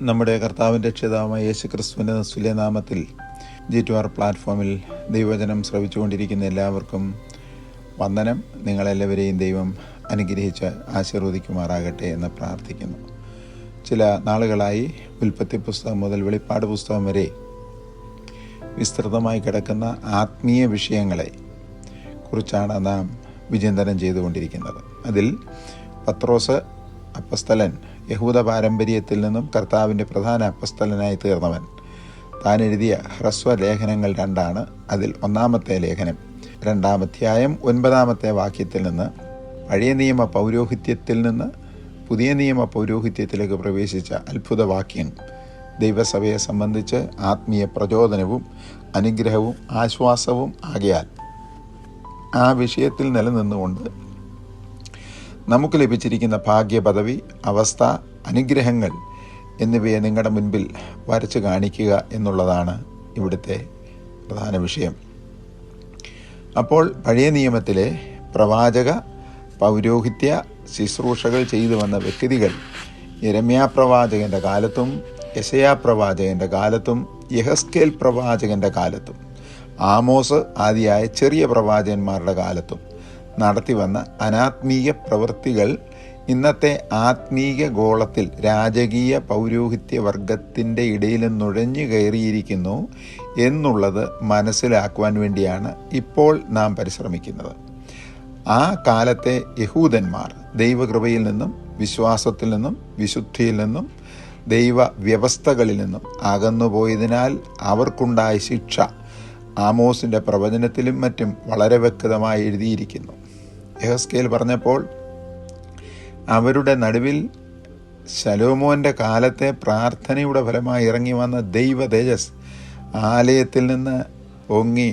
നമ്മുടെ കർത്താവിൻ്റെ രക്ഷിതാവായ യേശു ക്രിസ്തുവിൻ്റെ തുല്യനാമത്തിൽ G2R പ്ലാറ്റ്ഫോമിൽ ദൈവവചനം ശ്രവിച്ചുകൊണ്ടിരിക്കുന്ന എല്ലാവർക്കും വന്ദനം. നിങ്ങളെല്ലാവരെയും ദൈവം അനുഗ്രഹിച്ച് ആശീർവദിക്കുമാറാകട്ടെ എന്ന് പ്രാർത്ഥിക്കുന്നു. ചില നാളുകളായി ഉൽപ്പത്തി പുസ്തകം മുതൽ വെളിപ്പാട് പുസ്തകം വരെ വിസ്തൃതമായി കിടക്കുന്ന ആത്മീയ വിഷയങ്ങളെ കുറിച്ചാണ് നാം വിചിന്തനം ചെയ്തുകൊണ്ടിരിക്കുന്നത്. അതിൽ പത്രോസ് അപ്പസ്തലൻ യഹൂദ പാരമ്പര്യത്തിൽ നിന്നും കർത്താവിൻ്റെ പ്രധാന അപ്പസ്തലനായി തീർന്നവൻ താൻ എഴുതിയ ഹ്രസ്വ ലേഖനങ്ങൾ 2 അതിൽ ഒന്നാമത്തെ ലേഖനം 2-ാം അധ്യായം 9-ാമത്തെ വാക്യത്തിൽ നിന്ന് പഴയ നിയമ പൗരോഹിത്യത്തിൽ നിന്ന് പുതിയ നിയമ പൗരോഹിത്യത്തിലേക്ക് പ്രവേശിച്ച അത്ഭുത വാക്യം ദൈവസഭയെ സംബന്ധിച്ച് ആത്മീയ പ്രചോദനവും അനുഗ്രഹവും ആശ്വാസവും ആകയാൽ ആ വിഷയത്തിൽ നിലനിന്നുകൊണ്ട് നമുക്ക് ലഭിച്ചിരിക്കുന്ന ഭാഗ്യപദവി, അവസ്ഥ, അനുഗ്രഹങ്ങൾ എന്നിവയെ നിങ്ങളുടെ മുൻപിൽ വരച്ച് കാണിക്കുക എന്നുള്ളതാണ് ഇവിടുത്തെ പ്രധാന വിഷയം. അപ്പോൾ പഴയ നിയമത്തിലെ പ്രവാചക പൗരോഹിത്യ ശുശ്രൂഷകൾ ചെയ്തു വന്ന വ്യക്തികൾ യിരെമ്യാ പ്രവാചകൻ്റെ കാലത്തും യെശയ്യാ പ്രവാചകൻ്റെ കാലത്തും യെഹെസ്കേൽ പ്രവാചകൻ്റെ കാലത്തും ആമോസ് ആദിയായ ചെറിയ പ്രവാചകന്മാരുടെ കാലത്തും നടത്തി വന്ന അനാത്മീയ പ്രവൃത്തികൾ ഇന്നത്തെ ആത്മീയ ഗോളത്തിൽ രാജകീയ പൗരോഹിത്യ വർഗത്തിൻ്റെ ഇടയിൽ നുഴഞ്ഞു കയറിയിരിക്കുന്നു എന്നുള്ളത് മനസ്സിലാക്കുവാൻ വേണ്ടിയാണ് ഇപ്പോൾ നാം പരിശ്രമിക്കുന്നത്. ആ കാലത്തെ യഹൂദന്മാർ ദൈവകൃപയിൽ നിന്നും വിശ്വാസത്തിൽ നിന്നും വിശുദ്ധിയിൽ നിന്നും ദൈവ വ്യവസ്ഥകളിൽ നിന്നും അകന്നുപോയതിനാൽ അവർക്കുണ്ടായ ശിക്ഷ ആമോസിൻ്റെ പ്രവചനത്തിലും മറ്റും വളരെ വ്യക്തമായി എഴുതിയിരിക്കുന്നു. യെഹെസ്കേൽ പറഞ്ഞപ്പോൾ അവരുടെ നടുവിൽ ശലോമോൻ്റെ കാലത്തെ പ്രാർത്ഥനയുടെ ഫലമായി ഇറങ്ങി വന്ന ദൈവ തേജസ് ആലയത്തിൽ നിന്ന് പൊങ്ങി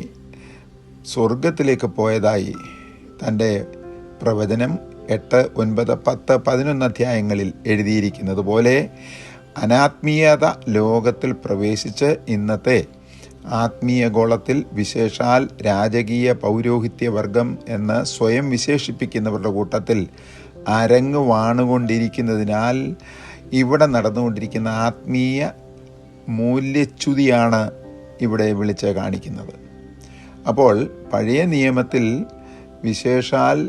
സ്വർഗത്തിലേക്ക് പോയതായി തൻ്റെ പ്രവചനം 8, 9, 10, 11 അധ്യായങ്ങളിൽ എഴുതിയിരിക്കുന്നത് പോലെ അനാത്മീയത ലോകത്തിൽ പ്രവേശിച്ച് ഇന്നത്തെ ആത്മീയ ഗോളത്തിൽ വിശേഷാൽ രാജകീയ പൗരോഹിത്യ വർഗം എന്ന് സ്വയം വിശേഷിപ്പിക്കുന്നവരുടെ കൂട്ടത്തിൽ അരങ്ങ് വാണുകൊണ്ടിരിക്കുന്നതിനാൽ ഇവിടെ നടന്നുകൊണ്ടിരിക്കുന്ന ആത്മീയ മൂല്യച്യുതിയാണ് ഇവിടെ വിളിച്ച് കാണിക്കുന്നത്. അപ്പോൾ പഴയ നിയമത്തിൽ വിശേഷാൽ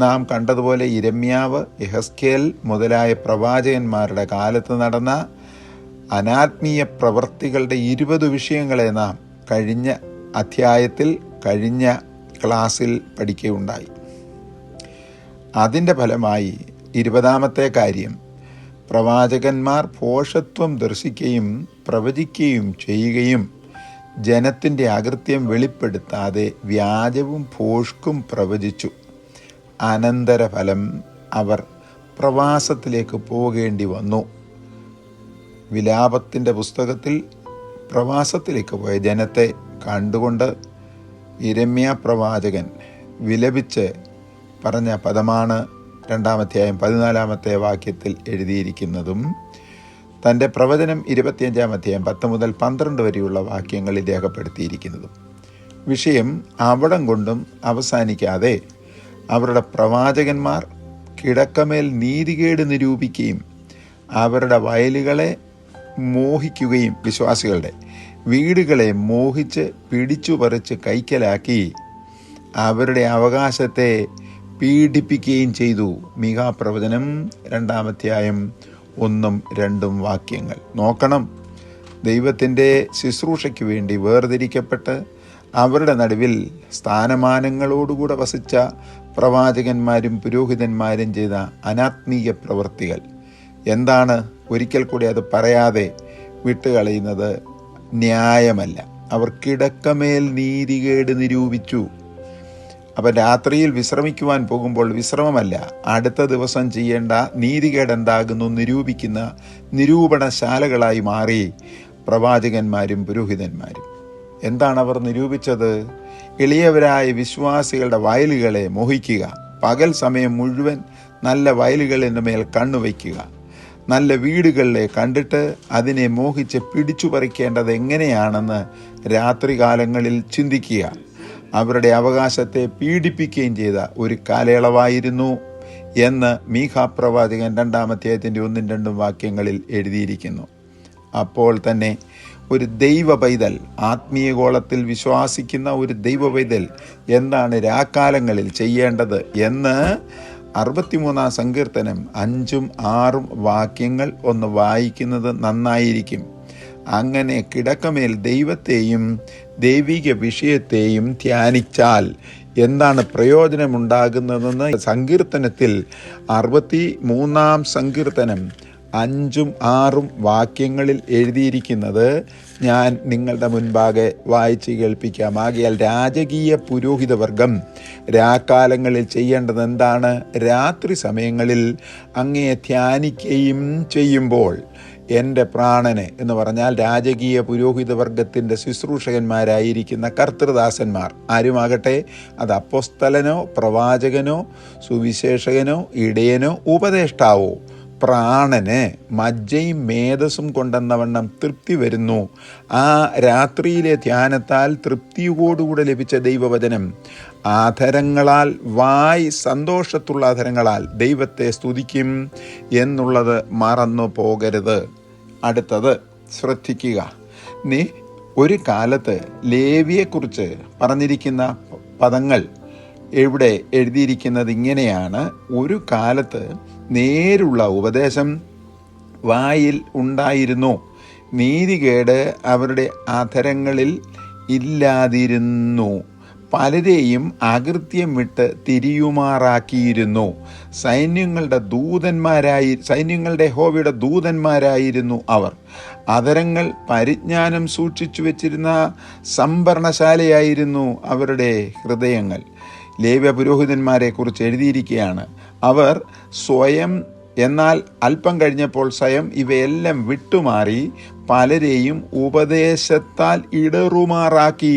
നാം കണ്ടതുപോലെ യിരെമ്യാവ്, യെഹെസ്കേൽ മുതലായ പ്രവാചകന്മാരുടെ കാലത്ത് നടന്ന അനാത്മീയ പ്രവൃത്തികളുടെ 20 വിഷയങ്ങളെ നാം കഴിഞ്ഞ അധ്യായത്തിൽ കഴിഞ്ഞ ക്ലാസ്സിൽ പഠിക്കുകയുണ്ടായി. അതിൻ്റെ ഫലമായി 20-ാമത്തെ കാര്യം, പ്രവാചകന്മാർ ഭോഷത്വം ദർശിക്കുകയും പ്രവചിക്കുകയും ചെയ്യുകയും ജനത്തിൻ്റെ അകൃത്യം വെളിപ്പെടുത്താതെ വ്യാജവും ഭോഷ്കും പ്രവചിച്ചു. അനന്തരഫലം അവർ പ്രവാസത്തിലേക്ക് പോകേണ്ടി വന്നു. വിലാപത്തിൻ്റെ പുസ്തകത്തിൽ പ്രവാസത്തിലേക്ക് പോയ ജനത്തെ കണ്ടുകൊണ്ട് യിരെമ്യാ പ്രവാചകൻ വിലപിച്ച് പറഞ്ഞ പദമാണ് 2-ാം അധ്യായം 14-ാമത്തെ വാക്യത്തിൽ എഴുതിയിരിക്കുന്നതും തൻ്റെ പ്രവചനം 25-ാം അധ്യായം 10 മുതൽ 12 വരെയുള്ള വാക്യങ്ങളിൽ രേഖപ്പെടുത്തിയിരിക്കുന്നതും. വിഷയം അവിടം കൊണ്ടും അവസാനിക്കാതെ അവരുടെ പ്രവാചകന്മാർ കിടക്കമേൽ നീതികേട് നിരൂപിക്കുകയും അവരുടെ വയലുകളെ മോഹിക്കുകയും വിശ്വാസികളുടെ വീടുകളെ മോഹിച്ച് പിടിച്ചു പറിച്ച് കൈക്കലാക്കി അവരുടെ അവകാശത്തെ പീഡിപ്പിക്കുകയും ചെയ്തു. മീഖാ പ്രവചനം 2-ാം അധ്യായം 1-2 വാക്യങ്ങൾ നോക്കണം. ദൈവത്തിൻ്റെ ശുശ്രൂഷയ്ക്ക് വേണ്ടി വേർതിരിക്കപ്പെട്ട് അവരുടെ നടുവിൽ സ്ഥാനമാനങ്ങളോടുകൂടെ വസിച്ച പ്രവാചകന്മാരും പുരോഹിതന്മാരും ചെയ്ത അനാത്മീയ പ്രവൃത്തികൾ എന്താണ്? ഒരിക്കൽ കൂടി അത് പറയാതെ വിട്ടുകളയുന്നത് ന്യായമല്ല. അവർ കിടക്കമേൽ നീതികേട് നിരൂപിച്ചു. അപ്പം രാത്രിയിൽ വിശ്രമിക്കുവാൻ പോകുമ്പോൾ വിശ്രമമല്ല, അടുത്ത ദിവസം ചെയ്യേണ്ട നീതികേട് എന്താകുന്നു നിരൂപിക്കുന്ന നിരൂപണശാലകളായി മാറി പ്രവാചകന്മാരും പുരോഹിതന്മാരും. എന്താണ് അവർ നിരൂപിച്ചത്? എളിയവരായ വിശ്വാസികളുടെ വയലുകളെ മോഹിക്കുക, പകൽ സമയം മുഴുവൻ നല്ല വയലുകളിൻ്റെ മേൽ കണ്ണുവയ്ക്കുക, നല്ല വീടുകളിലെ കണ്ടിട്ട് അതിനെ മോഹിച്ച് പിടിച്ചു പറിക്കേണ്ടത് എങ്ങനെയാണെന്ന് രാത്രികാലങ്ങളിൽ ചിന്തിക്കുക. അവരുടെ അവകാശത്തെ പീഡിപ്പിക്കുകയും ചെയ്ത ഒരു കാലയളവായിരുന്നു എന്ന് മീഖാ പ്രവാചകൻ 2-ാം അധ്യായത്തിൻ്റെ 1-2 വാക്യങ്ങളിൽ എഴുതിയിരിക്കുന്നു. അപ്പോൾ തന്നെ ഒരു ദൈവ പൈതൽ, ആത്മീയ ഗോളത്തിൽ വിശ്വാസിക്കുന്ന ഒരു ദൈവ പൈതൽ എന്താണ് രാക്കാലങ്ങളിൽ ചെയ്യേണ്ടത് എന്ന് 63-ാം സങ്കീർത്തനം 5-6 വാക്യങ്ങൾ ഒന്ന് വായിക്കുന്നത് നന്നായിരിക്കും. അങ്ങനെ കിടക്കമേൽ ദൈവത്തെയും ദൈവിക വിഷയത്തെയും ധ്യാനിച്ചാൽ എന്താണ് പ്രയോജനമുണ്ടാകുന്നതെന്ന് സങ്കീർത്തനത്തിൽ 63-ാം സങ്കീർത്തനം 5-6 വാക്യങ്ങളിൽ എഴുതിയിരിക്കുന്നത് ഞാൻ നിങ്ങളുടെ മുൻപാകെ വായിച്ച് കേൾപ്പിക്കാം. ആകയാൽ രാജകീയ പുരോഹിതവർഗം രാക്കാലങ്ങളിൽ ചെയ്യേണ്ടത് എന്താണ്? രാത്രി സമയങ്ങളിൽ അങ്ങയെ ധ്യാനിക്കുകയും ചെയ്യുമ്പോൾ എൻ്റെ പ്രാണന് എന്ന് പറഞ്ഞാൽ രാജകീയ പുരോഹിതവർഗത്തിൻ്റെ ശുശ്രൂഷകന്മാരായിരിക്കുന്ന കർത്തൃദാസന്മാർ ആരുമാകട്ടെ, അത് അപ്പോസ്തലനോ പ്രവാചകനോ സുവിശേഷകനോ ഇടയനോ ഉപദേഷ്ടാവോ, പ്രാണന് മജ്ജയും മേധസ്സും കൊണ്ടെന്നവണ്ണം തൃപ്തി വരുന്നു. ആ രാത്രിയിലെ ധ്യാനത്താൽ തൃപ്തിയോടുകൂടെ ലഭിച്ച ദൈവവചനം ആധരങ്ങളാൽ, സന്തോഷത്തുള്ള ആധരങ്ങളാൽ ദൈവത്തെ സ്തുതിക്കും എന്നുള്ളത് മറന്നു പോകരുത്. അടുത്തത് ശ്രദ്ധിക്കുക. ഒരു കാലത്ത് ലേവിയെക്കുറിച്ച് പറഞ്ഞിരിക്കുന്ന പദങ്ങൾ ഇവിടെ എഴുതിയിരിക്കുന്നത് ഇങ്ങനെയാണ്: ഒരു കാലത്ത് നേരുള്ള ഉപദേശം വായിൽ ഉണ്ടായിരുന്നു, നീതികേട് അവരുടെ അധരങ്ങളിൽ ഇല്ലാതിരുന്നു, പലരെയും അകൃത്യം വിട്ട് തിരിയുമാറാക്കിയിരുന്നു. സൈന്യങ്ങളുടെ യഹോവയുടെ ദൂതന്മാരായിരുന്നു അവർ. അധരങ്ങൾ പരിജ്ഞാനം സൂക്ഷിച്ചു വച്ചിരുന്ന സംഭരണശാലയായിരുന്നു അവരുടെ ഹൃദയങ്ങൾ. ലേവ്യ പുരോഹിതന്മാരെ കുറിച്ച് എഴുതിയിരിക്കുകയാണ്: അവർ സ്വയം, എന്നാൽ അല്പം കഴിഞ്ഞപ്പോൾ സ്വയം ഇവയെല്ലാം വിട്ടുമാറി പലരെയും ഉപദേശത്താൽ ഇടറുമാറാക്കി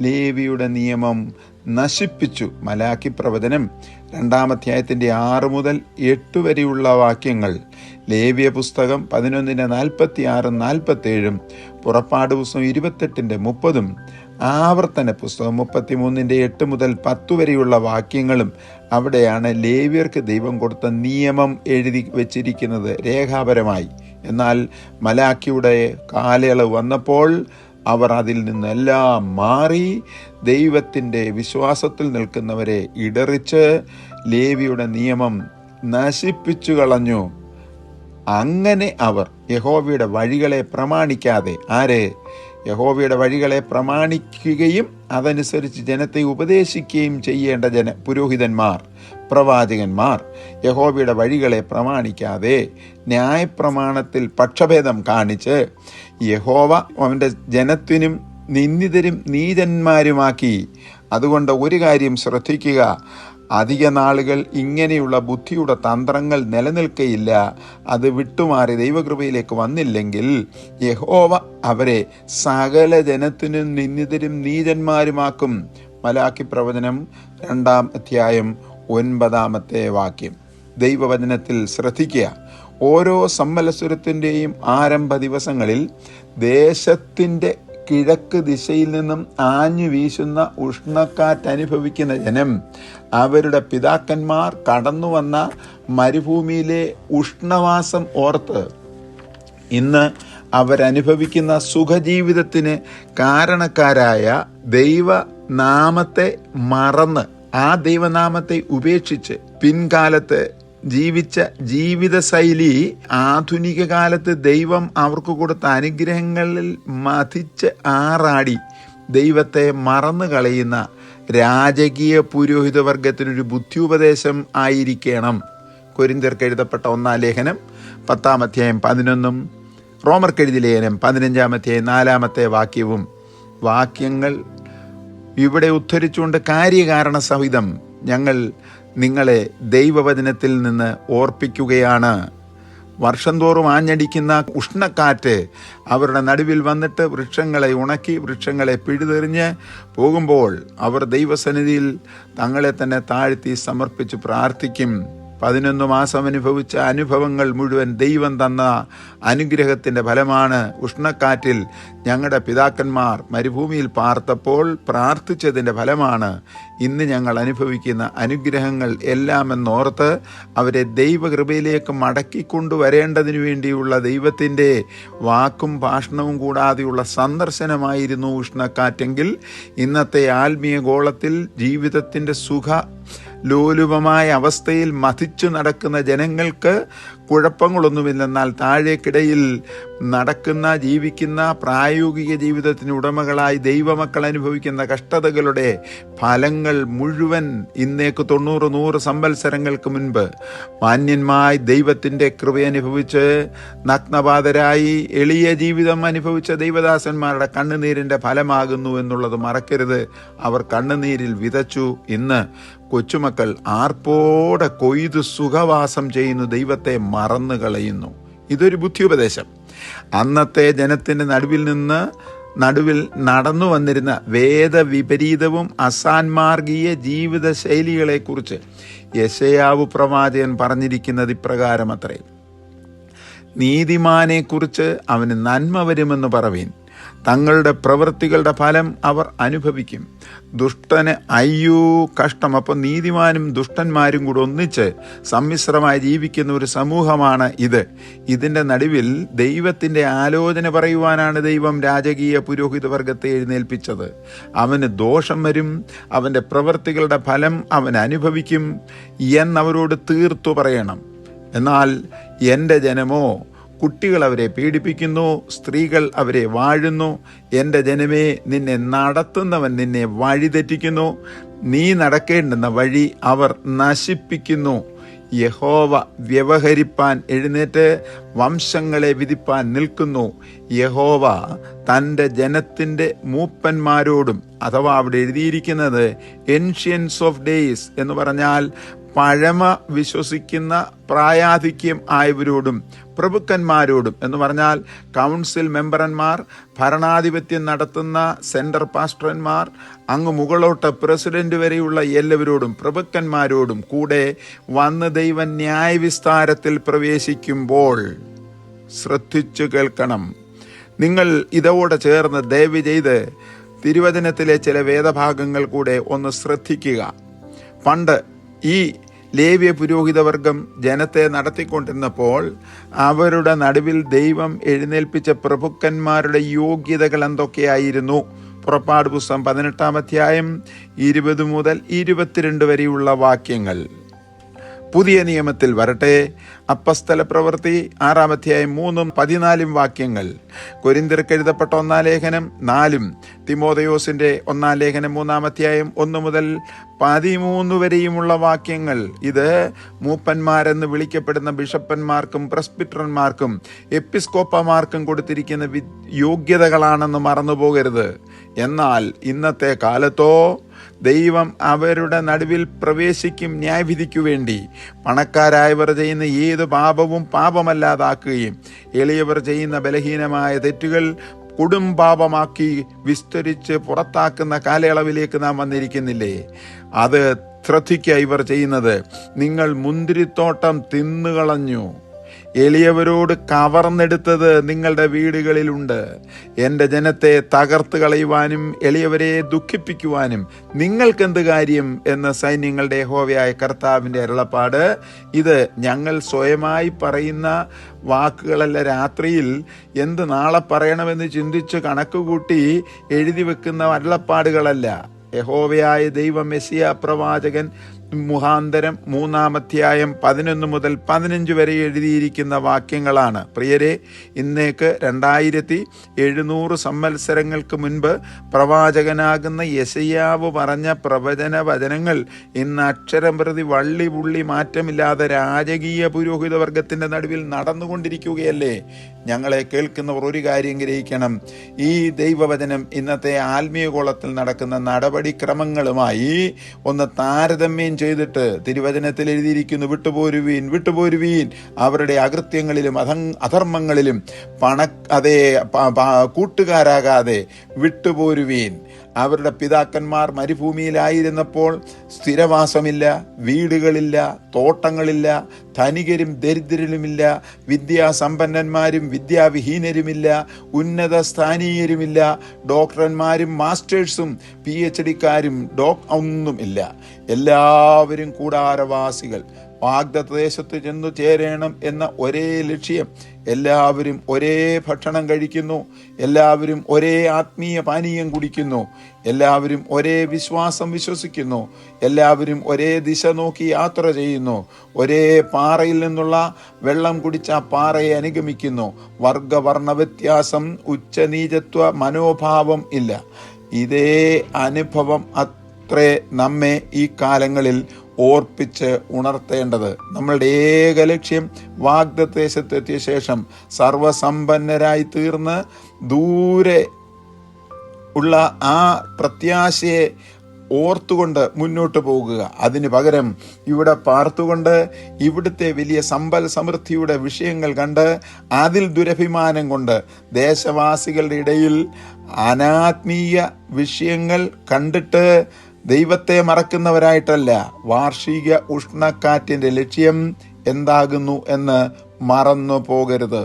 ലേവിയുടെ നിയമം നശിപ്പിച്ചു. മലാക്കി പ്രവചനം 2-ാം അധ്യായത്തിൻ്റെ 6 മുതൽ 8 വരെയുള്ള വാക്യങ്ങൾ, ലേവ്യ പുസ്തകം 11-46-47, പുറപ്പാട് പുസ്തകം 28-30, ആവർത്തന പുസ്തകം 33-8 മുതൽ 10 വരെയുള്ള വാക്യങ്ങളും അവിടെയാണ് ലേവ്യർക്ക് ദൈവം കൊടുത്ത നിയമം എഴുതി വച്ചിരിക്കുന്നത് രേഖാപരമായി. എന്നാൽ മലാക്കിയുടെ കാലയളവ് വന്നപ്പോൾ അവർ അതിൽ നിന്നെല്ലാം മാറി ദൈവത്തിൻ്റെ വിശ്വാസത്തിൽ നിൽക്കുന്നവരെ ഇടറിച്ച് ലേവിയുടെ നിയമം നശിപ്പിച്ചു കളഞ്ഞു. അങ്ങനെ അവർ യഹോവയുടെ വഴികളെ പ്രമാണിക്കാതെ, യഹോവയുടെ വഴികളെ പ്രമാണിക്കുകയും അതനുസരിച്ച് ജനത്തെ ഉപദേശിക്കുകയും ചെയ്യേണ്ട പുരോഹിതന്മാർ, പ്രവാചകന്മാർ യഹോവയുടെ വഴികളെ പ്രമാണിക്കാതെ ന്യായപ്രമാണത്തിൽ പക്ഷഭേദം കാണിച്ച് യഹോവ അവൻ്റെ ജനത്തിനും നിന്ദിതരും നീചന്മാരുമാക്കി. അതുകൊണ്ട് ഒരു കാര്യം ശ്രദ്ധിക്കുക: അധിക നാളുകൾ ഇങ്ങനെയുള്ള ബുദ്ധിയുടെ തന്ത്രങ്ങൾ നിലനിൽക്കയില്ല. അത് വിട്ടുമാറി ദൈവകൃപയിലേക്ക് വന്നില്ലെങ്കിൽ യഹോവ അവരെ സകല ജനത്തിനും നിന്ദിതരും നീചന്മാരുമാക്കും. മലാക്കി പ്രവചനം 2-ാം അധ്യായം 9-ാമത്തെ വാക്യം. ദൈവവചനത്തിൽ ശ്രദ്ധിക്കുക. ഓരോ സംവത്സരത്തിൻ്റെയും ആരംഭ ദിവസങ്ങളിൽ ദേശത്തിൻ്റെ കിഴക്ക് ദിശയിൽ നിന്നും ആഞ്ഞു വീശുന്ന ഉഷ്ണക്കാറ്റ് അനുഭവിക്കുന്ന ജനം അവരുടെ പിതാക്കന്മാർ കടന്നു വന്ന മരുഭൂമിയിലെ ഉഷ്ണവാസം ഓർത്ത് ഇന്ന് അവരനുഭവിക്കുന്ന സുഖജീവിതത്തിന് കാരണക്കാരായ ദൈവനാമത്തെ മറന്ന്, ആ ദൈവനാമത്തെ ഉപേക്ഷിച്ച് പിൻകാലത്ത് ജീവിച്ച ജീവിതശൈലി ആധുനിക കാലത്ത് ദൈവം അവർക്ക് കൊടുത്ത അനുഗ്രഹങ്ങളിൽ മതിച്ച് ആറാടി ദൈവത്തെ മറന്നു കളയുന്ന രാജകീയ പുരോഹിതവർഗത്തിനൊരു ബുദ്ധിയുപദേശം ആയിരിക്കണം. കൊരിന്ത്യർക്ക് എഴുതപ്പെട്ട 1-ാം ലേഖനം 10-ാം അധ്യായം 11, റോമർക്കെഴുതിയ ലേഖനം 15-ാം അധ്യായം 4-ാമത്തെ വാക്യങ്ങൾ ഇവിടെ ഉദ്ധരിച്ചുകൊണ്ട് കാര്യകാരണ സഹിതം ഞങ്ങൾ നിങ്ങളെ ദൈവവചനത്തിൽ നിന്ന് ഓർപ്പിക്കുകയാണ്. വർഷം തോറും ആഞ്ഞടിക്കുന്ന ഉഷ്ണക്കാറ്റ് അവരുടെ നടുവിൽ വന്നിട്ട് വൃക്ഷങ്ങളെ ഉണക്കി വൃക്ഷങ്ങളെ പിഴുതെറിഞ്ഞ് പോകുമ്പോൾ അവർ ദൈവസന്നിധിയിൽ തങ്ങളെ തന്നെ താഴ്ത്തി സമർപ്പിച്ച് പ്രാർത്ഥിക്കും. 11 മാസം അനുഭവിച്ച അനുഭവങ്ങൾ മുഴുവൻ ദൈവം തന്ന അനുഗ്രഹത്തിൻ്റെ ഫലമാണ്. ഉഷ്ണക്കാറ്റിൽ ഞങ്ങളുടെ പിതാക്കന്മാർ മരുഭൂമിയിൽ പാർത്തപ്പോൾ പ്രാർത്ഥിച്ചതിൻ്റെ ഫലമാണ് ഇന്ന് ഞങ്ങൾ അനുഭവിക്കുന്ന അനുഗ്രഹങ്ങൾ എല്ലാം എന്നോർത്ത് അവരെ ദൈവകൃപയിലേക്ക് മടക്കിക്കൊണ്ടുവരേണ്ടതിനു വേണ്ടിയുള്ള ദൈവത്തിൻ്റെ വാക്കും ഭാഷണവും കൂടാതെയുള്ള സന്ദർശനമായിരുന്നു ഉഷ്ണക്കാറ്റെങ്കിൽ, ഇന്നത്തെ ആത്മീയ ഗോളത്തിൽ ജീവിതത്തിൻ്റെ ലോലുപമായ അവസ്ഥയിൽ മഥിച്ചു നടക്കുന്ന ജനങ്ങൾക്ക് കുഴപ്പങ്ങളൊന്നുമില്ലെന്നാൽ താഴേക്കിടയിൽ നടക്കുന്ന ജീവിക്കുന്ന പ്രായോഗിക ജീവിതത്തിന് ഉടമകളായി ദൈവമക്കൾ അനുഭവിക്കുന്ന കഷ്ടതകളുടെ ഫലങ്ങൾ മുഴുവൻ ഇന്നേക്ക് 90-100 സംവത്സരങ്ങൾക്ക് മുൻപ് മാന്യന്മായി ദൈവത്തിൻ്റെ കൃപയനുഭവിച്ച് നഗ്നപാതരായി എളിയ ജീവിതം അനുഭവിച്ച ദൈവദാസന്മാരുടെ കണ്ണുനീരിൻ്റെ ഫലമാകുന്നു എന്നുള്ളത് മറക്കരുത്. അവർ കണ്ണുനീരിൽ വിതച്ചു. ഇന്ന് കൊച്ചുമക്കൾ ആർപ്പോടെ കൊയ്തു സുഖവാസം ചെയ്യുന്നു, ദൈവത്തെ മറന്നു കളയുന്നു. ഇതൊരു ബുദ്ധിയുപദേശം. അന്നത്തെ ജനത്തിൻ്റെ നടുവിൽ നടന്നു വന്നിരുന്ന വേദവിപരീതവും അസാൻമാർഗീയ ജീവിത ശൈലികളെക്കുറിച്ച് യെശയ്യാവ് പ്രവാചകൻ പറഞ്ഞിരിക്കുന്നത് ഇപ്രകാരമത്രേ: നീതിമാനെക്കുറിച്ച് അവന് നന്മ വരുമെന്ന് പറവീൻ, തങ്ങളുടെ പ്രവൃത്തികളുടെ ഫലം അവർ അനുഭവിക്കും. ദുഷ്ടന് അയ്യോ കഷ്ടം. അപ്പം നീതിമാനും ദുഷ്ടന്മാരും കൂടെ ഒന്നിച്ച് സമ്മിശ്രമായി ജീവിക്കുന്ന ഒരു സമൂഹമാണ് ഇത്. ഇതിൻ്റെ നടുവിൽ ദൈവത്തിൻ്റെ ആലോചന പറയുവാനാണ് ദൈവം രാജകീയ പുരോഹിത വർഗത്തെ എഴുന്നേൽപ്പിച്ചത്. അവന് ദോഷം വരും, അവൻ്റെ പ്രവൃത്തികളുടെ ഫലം അവൻ അനുഭവിക്കും എന്നവരോട് തീർത്തു പറയണം. എന്നാൽ എൻ്റെ ജനമോ, കുട്ടികൾ അവരെ പീഡിപ്പിക്കുന്നു, സ്ത്രീകൾ അവരെ വാഴുന്നു. എൻ്റെ ജനമേ, നിന്നെ നടത്തുന്നവൻ നിന്നെ വഴിതെറ്റിക്കുന്നു, നീ നടക്കേണ്ടുന്ന വഴി അവർ നശിപ്പിക്കുന്നു. യഹോവ വ്യവഹരിപ്പാൻ എഴുന്നേറ്റ് വംശങ്ങളെ വിധിപ്പാൻ നിൽക്കുന്നു. യഹോവ തൻ്റെ ജനത്തിൻ്റെ മൂപ്പന്മാരോടും, അഥവാ അവിടെ എഴുതിയിരിക്കുന്നത് ഏൻഷ്യൻസ് ഓഫ് ഡേയ്സ് എന്ന് പറഞ്ഞാൽ പഴമ വിശ്വസിക്കുന്ന പ്രായാധിക്യം ആയവരോടും പ്രഭുക്കന്മാരോടും എന്ന് പറഞ്ഞാൽ കൗൺസിൽ മെമ്പർമാർ, ഭരണാധിപത്യം നടത്തുന്ന സെൻറ്റർ പാസ്റ്റർമാർ, അങ്ങ് മുകളോട്ട് പ്രസിഡന്റ് വരെയുള്ള എല്ലാവരോടും പ്രഭുക്കന്മാരോടും കൂടെ വന്ന് ദൈവം ന്യായവിസ്താരത്തിൽ പ്രവേശിക്കുമ്പോൾ ശ്രദ്ധിച്ചു കേൾക്കണം. നിങ്ങൾ ഇതോടെ ചേർന്ന് ദയവ് ചെയ്ത് തിരുവചനത്തിലെ ചില വേദഭാഗങ്ങൾ കൂടെ ഒന്ന് ശ്രദ്ധിക്കുക. പണ്ട് ഈ ലേവ്യ പുരോഹിതവർഗം ജനത്തെ നടത്തിക്കൊണ്ടിരുന്നപ്പോൾ അവരുടെ നടുവിൽ ദൈവം എഴുന്നേൽപ്പിച്ച പ്രഭുക്കന്മാരുടെ യോഗ്യതകൾ എന്തൊക്കെയായിരുന്നു? പുറപ്പാട് പുസ്തകം 18-ാം അധ്യായം 20 മുതൽ 22 വരെയുള്ള വാക്യങ്ങൾ. പുതിയ നിയമത്തിൽ വരട്ടെ, അപ്പസ്തല പ്രവൃത്തി 6-ാം അധ്യായം 3-14 വാക്യങ്ങൾ, കൊരിന്ത്യർക്ക് എഴുതപ്പെട്ട 1-ാം ലേഖനം 4, തിമോഥെയോസിന്റെ 1-ാം ലേഖനം 3-ാം അധ്യായം 1 മുതൽ 13 വരെയുമുള്ള വാക്യങ്ങൾ. ഇത് മൂപ്പന്മാരെന്ന് വിളിക്കപ്പെടുന്ന ബിഷപ്പന്മാർക്കും പ്രസ്ബിറ്ററന്മാർക്കും എപ്പിസ്കോപ്പമാർക്കും കൊടുത്തിരിക്കുന്ന യോഗ്യതകളാണെന്ന് മറന്നുപോകരുത്. എന്നാൽ ഇന്നത്തെ കാലത്തോ ദൈവം അവരുടെ നടുവിൽ പ്രവേശിക്കും ന്യായവിധിക്കു വേണ്ടി. പണക്കാരായവർ ചെയ്യുന്ന ഏത് പാപവും പാപമല്ലാതാക്കുകയും എളിയവർ ചെയ്യുന്ന ബലഹീനമായ തെറ്റുകൾ കൊടുംപാപമാക്കി വിസ്തരിച്ച് പുറത്താക്കുന്ന കാലയളവിലേക്ക് നാം വന്നിരിക്കുന്നില്ലേ? അത് ശ്രദ്ധിക്കുക. ഇവർ ചെയ്യുന്നത്, നിങ്ങൾ മുന്തിരിത്തോട്ടം തിന്നുകളഞ്ഞു, എളിയവരോട് കവർന്നെടുത്തത് നിങ്ങളുടെ വീടുകളിലുണ്ട്. എൻ്റെ ജനത്തെ തകർത്ത് കളയുവാനും എളിയവരെ ദുഃഖിപ്പിക്കുവാനും നിങ്ങൾക്കെന്ത് കാര്യം എന്ന് സൈന്യങ്ങളുടെ യഹോവയായ കർത്താവിൻ്റെ അരുളപ്പാട്. ഇത് ഞങ്ങൾ സ്വയമായി പറയുന്ന വാക്കുകളല്ല. രാത്രിയിൽ എന്ത് നാളെ പറയണമെന്ന് ചിന്തിച്ച് കണക്കുകൂട്ടി എഴുതി വെക്കുന്ന അരുളപ്പാടുകളല്ല. യഹോവയായ ദൈവം യെശയ്യാ പ്രവാചകൻ മുഖാന്തരം 3-ാം അധ്യായം 11 മുതൽ 15 വരെ എഴുതിയിരിക്കുന്ന വാക്യങ്ങളാണ്. പ്രിയരെ, ഇന്നേക്ക് 2700 സംവത്സരങ്ങൾക്ക് മുൻപ് പ്രവാചകനാകുന്ന യെശയ്യാവ് പറഞ്ഞ പ്രവചന വചനങ്ങൾ ഇന്ന് അക്ഷരം പ്രതി വള്ളി പുള്ളി മാറ്റമില്ലാതെ രാജകീയ പുരോഹിതവർഗത്തിൻ്റെ നടുവിൽ നടന്നുകൊണ്ടിരിക്കുകയല്ലേ? ഞങ്ങളെ കേൾക്കുന്നവർ ഒരു കാര്യം ഗ്രഹിക്കണം. ഈ ദൈവവചനം ഇന്നത്തെ ആത്മീയ കോളത്തിൽ നടക്കുന്ന നടപടിക്രമങ്ങളുമായി ഒന്ന് താരതമ്യം ചെയ്തിട്ട് തിരുവചനത്തിൽ എഴുതിയിരിക്കുന്നു, വിട്ടുപോരുവീൻ, അവരുടെ അകൃത്യങ്ങളിലും അധർമ്മങ്ങളിലും കൂട്ടുകാരാകാതെ വിട്ടുപോരുവീൻ. അവരുടെ പിതാക്കന്മാർ മരുഭൂമിയിലായിരുന്നപ്പോൾ സ്ഥിരവാസമില്ല, വീടുകളില്ല, തോട്ടങ്ങളില്ല, ധനികരും ദരിദ്രരുമില്ല, വിദ്യാസമ്പന്നന്മാരും വിദ്യാവിഹീനരുമില്ല, ഉന്നത സ്ഥാനീയരുമില്ല, ഡോക്ടർമാരും മാസ്റ്റേഴ്സും PhD-ക്കാരും ഒന്നുമില്ല. എല്ലാവരും കൂടാരവാസികൾ. വാഗ്ദത്തദേശത്ത് ചെന്നു ചേരണം എന്ന ഒരേ ലക്ഷ്യം. എല്ലാവരും ഒരേ ഭക്ഷണം കഴിക്കുന്നു, എല്ലാവരും ഒരേ ആത്മീയ പാനീയം കുടിക്കുന്നു, എല്ലാവരും ഒരേ വിശ്വാസം വിശ്വസിക്കുന്നു, എല്ലാവരും ഒരേ ദിശ നോക്കി യാത്ര ചെയ്യുന്നു, ഒരേ പാറയിൽ നിന്നുള്ള വെള്ളം കുടിച്ച പാറയെ അനുഗമിക്കുന്നു. വർഗവർണ്ണ വ്യത്യാസം, ഉച്ചനീചത്വ മനോഭാവം ഇല്ല. ഇതേ അനുഭവം അത്രേ നമ്മെ ഈ കാലങ്ങളിൽ ഓർപ്പിച്ച് ഉണർത്തേണ്ടത്. നമ്മളുടെ ഏക ലക്ഷ്യം വാഗ്ദത്തദേശത്തെത്തിയ ശേഷം സർവസമ്പന്നരായി തീർന്ന് ദൂരെ ഉള്ള ആ പ്രത്യാശയെ ഓർത്തുകൊണ്ട് മുന്നോട്ട് പോകുക. അതിന് പകരം ഇവിടെ പാർത്തുകൊണ്ട് ഇവിടുത്തെ വലിയ സമ്പൽ സമൃദ്ധിയുടെ വിഷയങ്ങൾ കണ്ട് അതിൽ ദുരഭിമാനം കൊണ്ട് ദേശവാസികളുടെ ഇടയിൽ അനാത്മീയ വിഷയങ്ങൾ കണ്ടിട്ട് ദൈവത്തെ മറക്കുന്നവരായിട്ടല്ല. വാർഷിക ഉഷ്ണക്കാറ്റിൻ്റെ ലക്ഷ്യം എന്താകുന്നു എന്ന് മറന്നു പോകരുത്.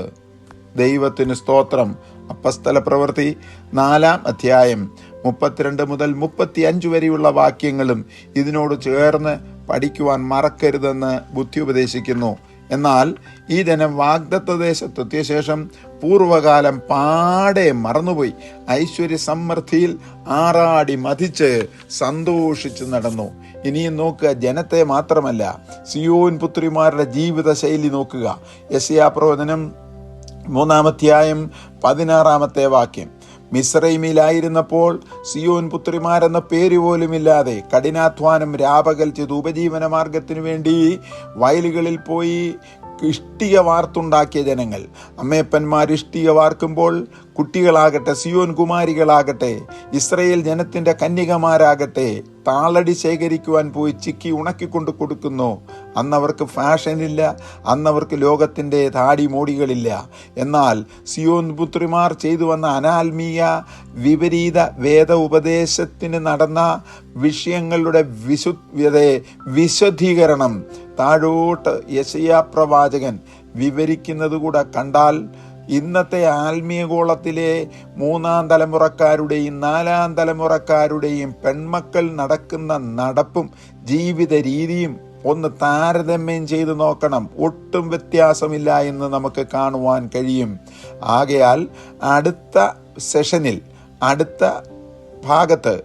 ദൈവത്തിന് സ്തോത്രം. അപ്പസ്തല പ്രവൃത്തി 4-ാം അധ്യായം 32 മുതൽ 35 വരെയുള്ള വാക്യങ്ങളും ഇതിനോട് ചേർന്ന് പഠിക്കുവാൻ മറക്കരുതെന്ന് ബുദ്ധി ഉപദേശിക്കുന്നു. എന്നാൽ ഈ ജനം വാഗ്ദത്തദേശത്തെത്തിയ ശേഷം പൂർവകാലം പാടെ മറന്നുപോയി. ഐശ്വര്യ സമൃദ്ധിയിൽ ആറാടി മതിച്ച് സന്തോഷിച്ച് നടന്നു. ഇനിയും നോക്കുക, ജനത്തെ മാത്രമല്ല, സിയോൻ പുത്രിമാരുടെ ജീവിത ശൈലി നോക്കുക. യെശയ്യാപ്രവചനം 3-ാം അധ്യായം 16-ാമത്തെ വാക്യം. മിസ്രൈമിലായിരുന്നപ്പോൾ സിയോൻ പുത്രിമാരെന്ന പേര് പോലുമില്ലാതെ കഠിനാധ്വാനം രാപകൽ ചെയ്ത് ഉപജീവന മാർഗത്തിനു വേണ്ടി വയലുകളിൽ പോയി ഇഷ്ടിക വാർത്തുണ്ടാക്കിയ ജനങ്ങൾ. അമ്മയപ്പന്മാർ ഇഷ്ടിക വാർക്കുമ്പോൾ കുട്ടികളാകട്ടെ, സിയോൻ കുമാരികളാകട്ടെ, ഇസ്രയേൽ ജനത്തിൻ്റെ കന്യകമാരാകട്ടെ താളടി ശേഖരിക്കുവാൻ പോയി ചിക്കി ഉണക്കിക്കൊണ്ട് കൊടുക്കുന്നു. അന്നവർക്ക് ഫാഷനില്ല, അന്നവർക്ക് ലോകത്തിൻ്റെ താടി മോടികളില്ല. എന്നാൽ സിയോൻ പുത്രിമാർ ചെയ്തു വന്ന അനാത്മീയ വിപരീത വേദ ഉപദേശത്തിന് നടന്ന വിഷയങ്ങളുടെ വിശുദ്ധീകരണം താഴോട്ട് യെശയ്യാ പ്രവാചകൻ വിവരിക്കുന്നത് കൂടെ കണ്ടാൽ ഇന്നത്തെ ആത്മീയഗോളത്തിലെ 3-ാം തലമുറക്കാരുടെയും 4-ാം തലമുറക്കാരുടെയും പെൺമക്കൾ നടക്കുന്ന നടപ്പും ജീവിത രീതിയും ഒന്ന് താരതമ്യം ചെയ്ത് നോക്കണം. ഒട്ടും വ്യത്യാസമില്ല എന്ന് നമുക്ക് കാണുവാൻ കഴിയും. ആകയാൽ അടുത്ത സെഷനിൽ, അടുത്ത ഭാഗത്ത്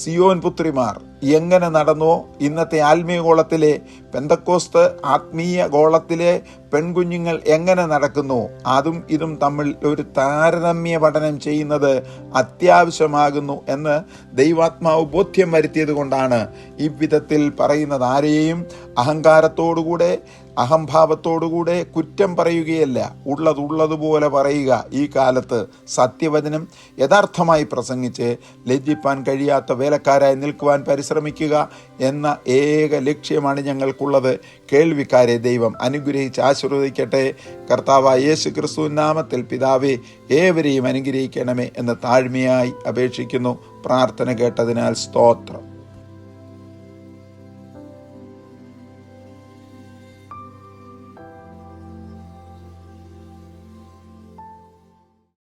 സിയോൻ പുത്രിമാർ എങ്ങനെ നടന്നോ, ഇന്നത്തെ ആത്മീയ ഗോളത്തിലെ പെന്തക്കോസ്ത് ആത്മീയ ഗോളത്തിലെ പെൺകുഞ്ഞുങ്ങൾ എങ്ങനെ നടക്കുന്നു, അതും ഇതും തമ്മിൽ ഒരു താരതമ്യ പഠനം ചെയ്യുന്നത് അത്യാവശ്യമാകുന്നു എന്ന് ദൈവാത്മാവ് ബോധ്യം വരുത്തിയത് കൊണ്ടാണ് ഈ വിധത്തിൽ പറയുന്നത്. ആരെയും അഹങ്കാരത്തോടുകൂടെ അഹംഭാവത്തോടുകൂടെ കുറ്റം പറയുകയല്ല, ഉള്ളതുപോലെ പറയുക. ഈ കാലത്ത് സത്യവചനം യഥാർത്ഥമായി പ്രസംഗിച്ച് ലജ്ജിപ്പാൻ കഴിയാത്ത വേലക്കാരായി നിൽക്കുവാൻ പരിശ്രമിക്കുക എന്ന ഏക ലക്ഷ്യമാണ് ഞങ്ങൾക്കുള്ളത്. കേൾവിക്കാരെ ദൈവം അനുഗ്രഹിച്ച് ആശീർവദിക്കട്ടെ. കർത്താവായ യേശു ക്രിസ്തു നാമത്തിൽ പിതാവേ, ഏവരെയും അനുഗ്രഹിക്കണമേ എന്ന് താഴ്മയായി അപേക്ഷിക്കുന്നു. പ്രാർത്ഥന കേട്ടതിനാൽ സ്തോത്രം.